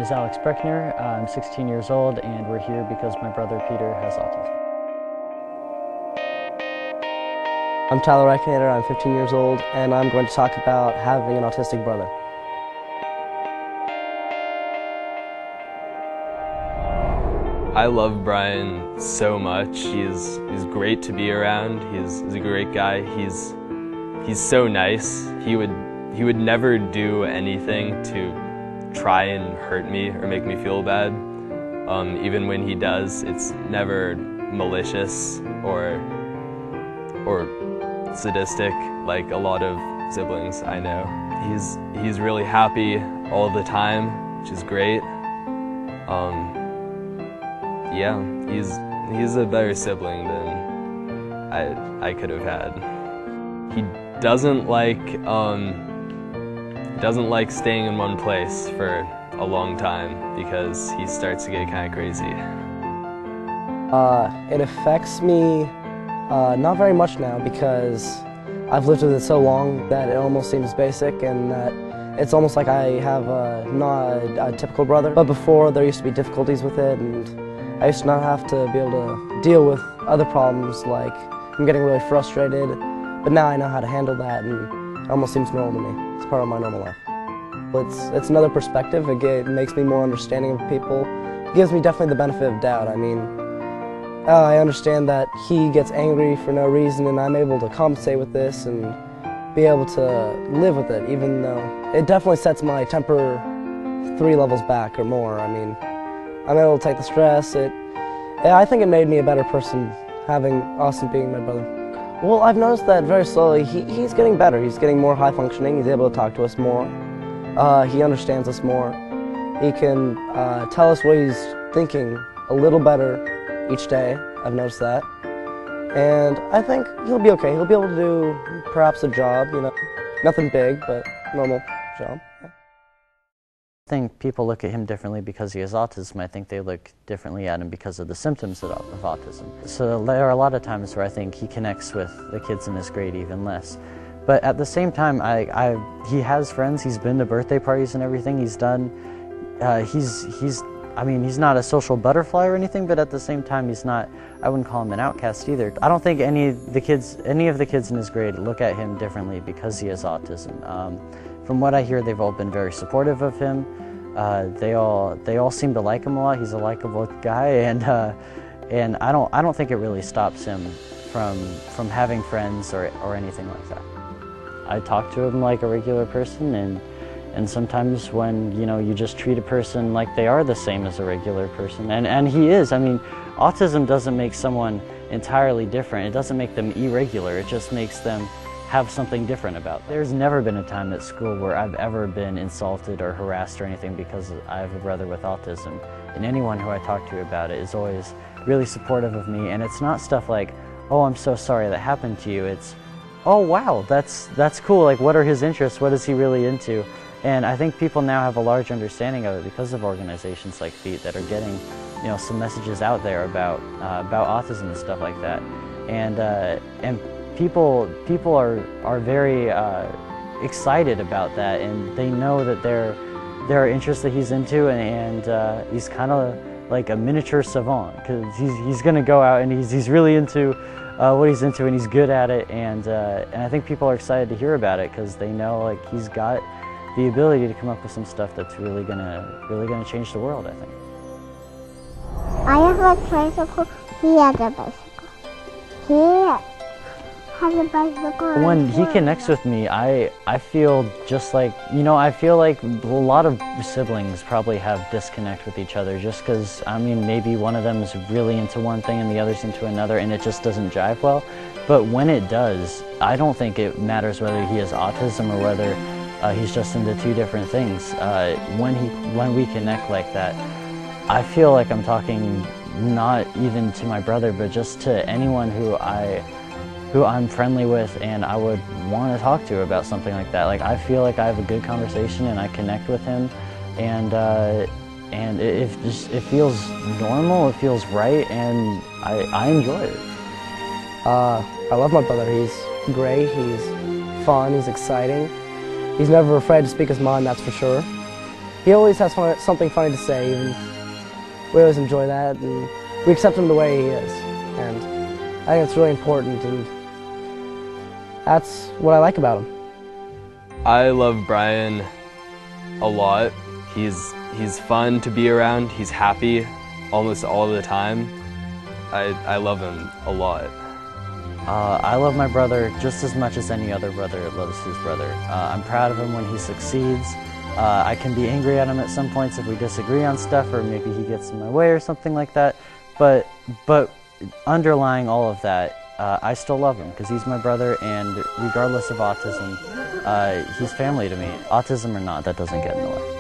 is Alex Breckner. I'm 16 years old, and we're here because my brother Peter has autism. I'm Tyler Reichnader, I'm 15 years old, and I'm going to talk about having an autistic brother. I love Brian so much. He's great to be around. He's a great guy. He's so nice. He would never do anything to try and hurt me or make me feel bad. Even when he does, it's never malicious or sadistic like a lot of siblings I know. He's really happy all the time, which is great. Yeah, he's a better sibling than I could have had. He doesn't like staying in one place for a long time because he starts to get kind of crazy. It affects me not very much now because I've lived with it so long that it almost seems basic and that it's almost like I have not a typical brother. But before there used to be difficulties with it, and I used to not have to be able to deal with other problems like I'm getting really frustrated, but now I know how to handle that and it almost seems normal to me. It's part of my normal life. It's another perspective. It makes me more understanding of people. It gives me definitely the benefit of doubt. I mean, I understand that he gets angry for no reason and I'm able to compensate with this and be able to live with it, even though it definitely sets my temper 3 levels back or more. I mean, I'm able to take the stress. I think it made me a better person having Austin being my brother. Well, I've noticed that very slowly he's getting better. He's getting more high functioning. He's able to talk to us more. He understands us more. He can tell us what he's thinking a little better each day. I've noticed that. And I think he'll be okay. He'll be able to do perhaps a job, you know, nothing big, but normal job. I think people look at him differently because he has autism. I think they look differently at him because of the symptoms of autism. So there are a lot of times where I think he connects with the kids in his grade even less. But at the same time, he has friends. He's been to birthday parties and everything. He's done. I mean, he's not a social butterfly or anything, but at the same time, I wouldn't call him an outcast either. I don't think any of the kids in his grade look at him differently because he has autism. From what I hear, they've all been very supportive of him. They all seem to like him a lot. He's a likable guy, and I don't think it really stops him from having friends or anything like that. I talk to him like a regular person, and sometimes when you just treat a person like they are the same as a regular person, and he is. I mean, autism doesn't make someone entirely different. It doesn't make them irregular. It just makes them have something different about them. There's never been a time at school where I've ever been insulted or harassed or anything because I have a brother with autism. And anyone who I talk to about it is always really supportive of me. And it's not stuff like, oh, I'm so sorry that happened to you. It's, oh wow, that's cool. Like, what are his interests? What is he really into? And I think people now have a large understanding of it because of organizations like FEAT that are getting, some messages out there about autism and stuff like that. And people are very excited about that, and they know that there are interests that he's into, and he's kind of like a miniature savant because he's going to go out and he's really into what he's into, and he's good at it, and I think people are excited to hear about it because they know like he's got the ability to come up with some stuff that's really gonna change the world, I think. I have a tricycle. He has a bicycle. He has a bicycle. When he connects with me, I feel just like, I feel like a lot of siblings probably have disconnect with each other just because, I mean, maybe one of them is really into one thing and the other's into another, and it just doesn't jive well. But when it does, I don't think it matters whether he has autism or whether he's just into 2 different things. When we connect like that, I feel like I'm talking not even to my brother, but just to anyone who I'm friendly with and I would want to talk to about something like that. Like, I feel like I have a good conversation and I connect with him, and it feels normal, it feels right, and I enjoy it. I love my brother. He's great, he's fun, he's exciting. He's never afraid to speak his mind, that's for sure. he always has something funny to say, and we always enjoy that, and we accept him the way he is. And I think it's really important, and that's what I like about him. I love Brian a lot. He's fun to be around. He's happy almost all the time. I love him a lot. I love my brother just as much as any other brother loves his brother. I'm proud of him when he succeeds. I can be angry at him at some points if we disagree on stuff, or maybe he gets in my way or something like that. But underlying all of that, I still love him because he's my brother, and regardless of autism, he's family to me. Autism or not, that doesn't get in the way.